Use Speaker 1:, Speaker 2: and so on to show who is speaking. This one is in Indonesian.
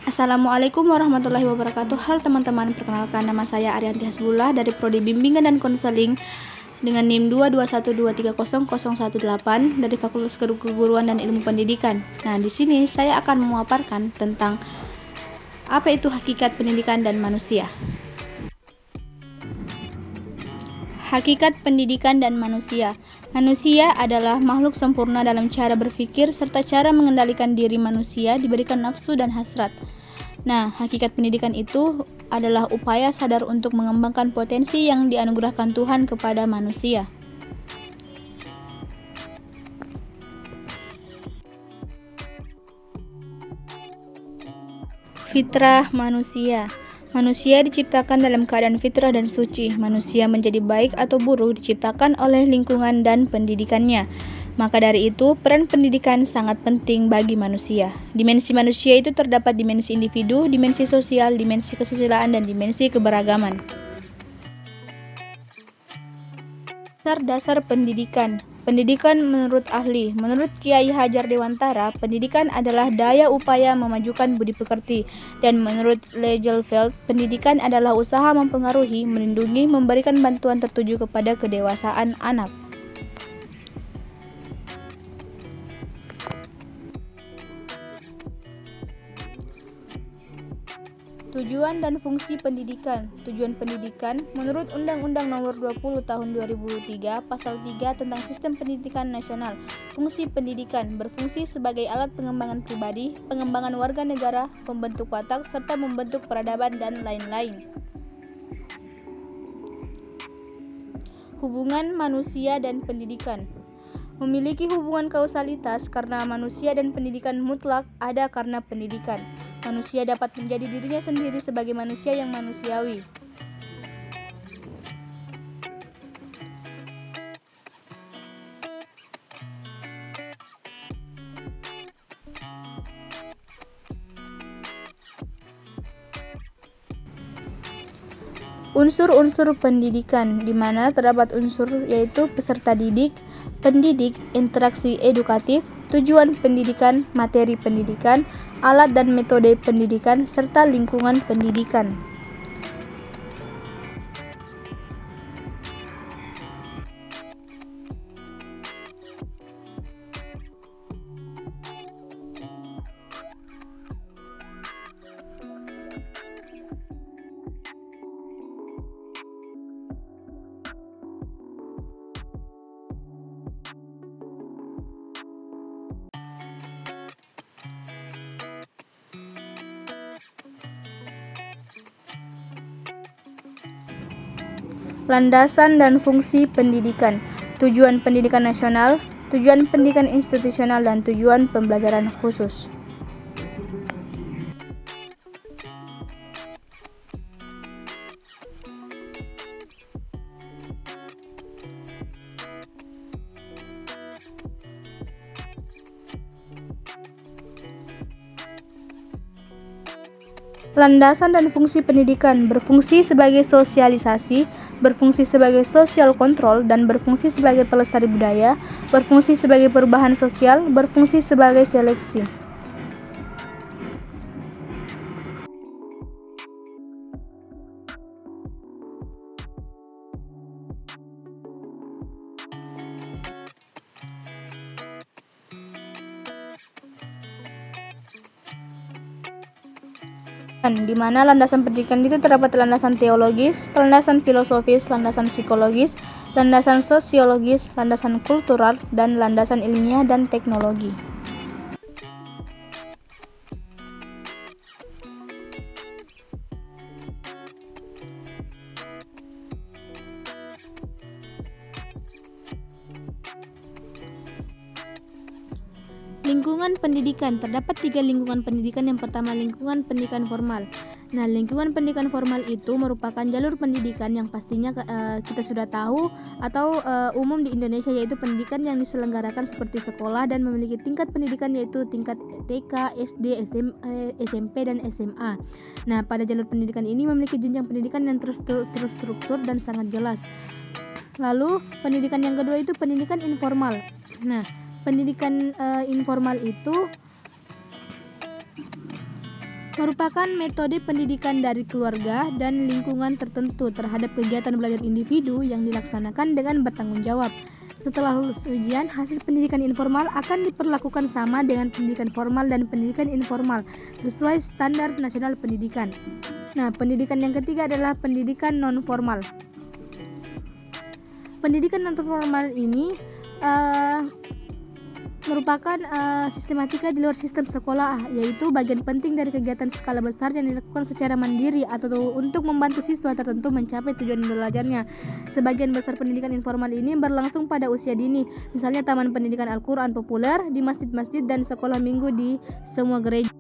Speaker 1: Assalamualaikum warahmatullahi wabarakatuh. Halo teman-teman, perkenalkan nama saya Arianti Hasbullah dari Prodi Bimbingan dan Konseling dengan NIM 221230018 dari Fakultas Keguruan dan Ilmu Pendidikan. Nah, di sini saya akan memaparkan tentang apa itu hakikat pendidikan dan manusia. Hakikat pendidikan dan manusia. Manusia adalah makhluk sempurna dalam cara berpikir serta cara mengendalikan diri manusia diberikan nafsu dan hasrat. Nah, hakikat pendidikan itu adalah upaya sadar untuk mengembangkan potensi yang dianugerahkan Tuhan kepada manusia. Fitrah manusia. Manusia diciptakan dalam keadaan fitrah dan suci. Manusia menjadi baik atau buruk diciptakan oleh lingkungan dan pendidikannya. Maka dari itu, peran pendidikan sangat penting bagi manusia. Dimensi manusia itu terdapat dimensi individu, dimensi sosial, dimensi kesusilaan, dan dimensi keberagaman. Dasar pendidikan. Pendidikan menurut ahli. Menurut Kiai Hajar Dewantara, pendidikan adalah daya upaya memajukan budi pekerti. Dan menurut Lagerfeld, pendidikan adalah usaha mempengaruhi, melindungi, memberikan bantuan tertuju kepada kedewasaan anak. Tujuan dan fungsi pendidikan. Tujuan pendidikan menurut Undang-Undang Nomor 20 Tahun 2003 Pasal 3 tentang Sistem Pendidikan Nasional. Fungsi pendidikan berfungsi sebagai alat pengembangan pribadi, pengembangan warga negara, pembentuk watak serta membentuk peradaban dan lain-lain. Hubungan manusia dan pendidikan. Memiliki hubungan kausalitas karena manusia dan pendidikan mutlak ada karena pendidikan. Manusia dapat menjadi dirinya sendiri sebagai manusia yang manusiawi. Unsur-unsur pendidikan, di mana terdapat unsur yaitu peserta didik, pendidik, interaksi edukatif, tujuan pendidikan, materi pendidikan, alat dan metode pendidikan, serta lingkungan pendidikan. Landasan dan fungsi pendidikan, tujuan pendidikan nasional, tujuan pendidikan institusional, dan tujuan pembelajaran khusus. Landasan dan fungsi pendidikan berfungsi sebagai sosialisasi, berfungsi sebagai social control, dan berfungsi sebagai pelestari budaya, berfungsi sebagai perubahan sosial, berfungsi sebagai seleksi. Di mana landasan pendidikan itu terdapat landasan teologis, landasan filosofis, landasan psikologis, landasan sosiologis, landasan kultural, dan landasan ilmiah dan teknologi. Lingkungan pendidikan, terdapat 3 lingkungan pendidikan. Yang pertama, lingkungan pendidikan formal. Nah, lingkungan pendidikan formal itu merupakan jalur pendidikan yang pastinya kita sudah tahu atau umum di Indonesia, yaitu pendidikan yang diselenggarakan seperti sekolah dan memiliki tingkat pendidikan yaitu tingkat TK, SD, SMP, dan SMA. Nah, pada jalur pendidikan ini memiliki jenjang pendidikan yang terstruktur dan sangat jelas. Lalu, pendidikan yang kedua itu pendidikan informal. Nah, pendidikan informal itu merupakan metode pendidikan dari keluarga dan lingkungan tertentu terhadap kegiatan belajar individu yang dilaksanakan dengan bertanggung jawab. Setelah lulus ujian, hasil pendidikan informal akan diperlakukan sama dengan pendidikan formal dan pendidikan informal sesuai standar nasional pendidikan. Nah, pendidikan yang ketiga adalah pendidikan non-formal. Pendidikan non-formal ini merupakan sistematika di luar sistem sekolah, yaitu bagian penting dari kegiatan skala besar yang dilakukan secara mandiri atau untuk membantu siswa tertentu mencapai tujuan belajarnya. Sebagian besar pendidikan informal ini berlangsung pada usia dini, misalnya taman pendidikan Al-Quran populer di masjid-masjid dan sekolah minggu di semua gereja.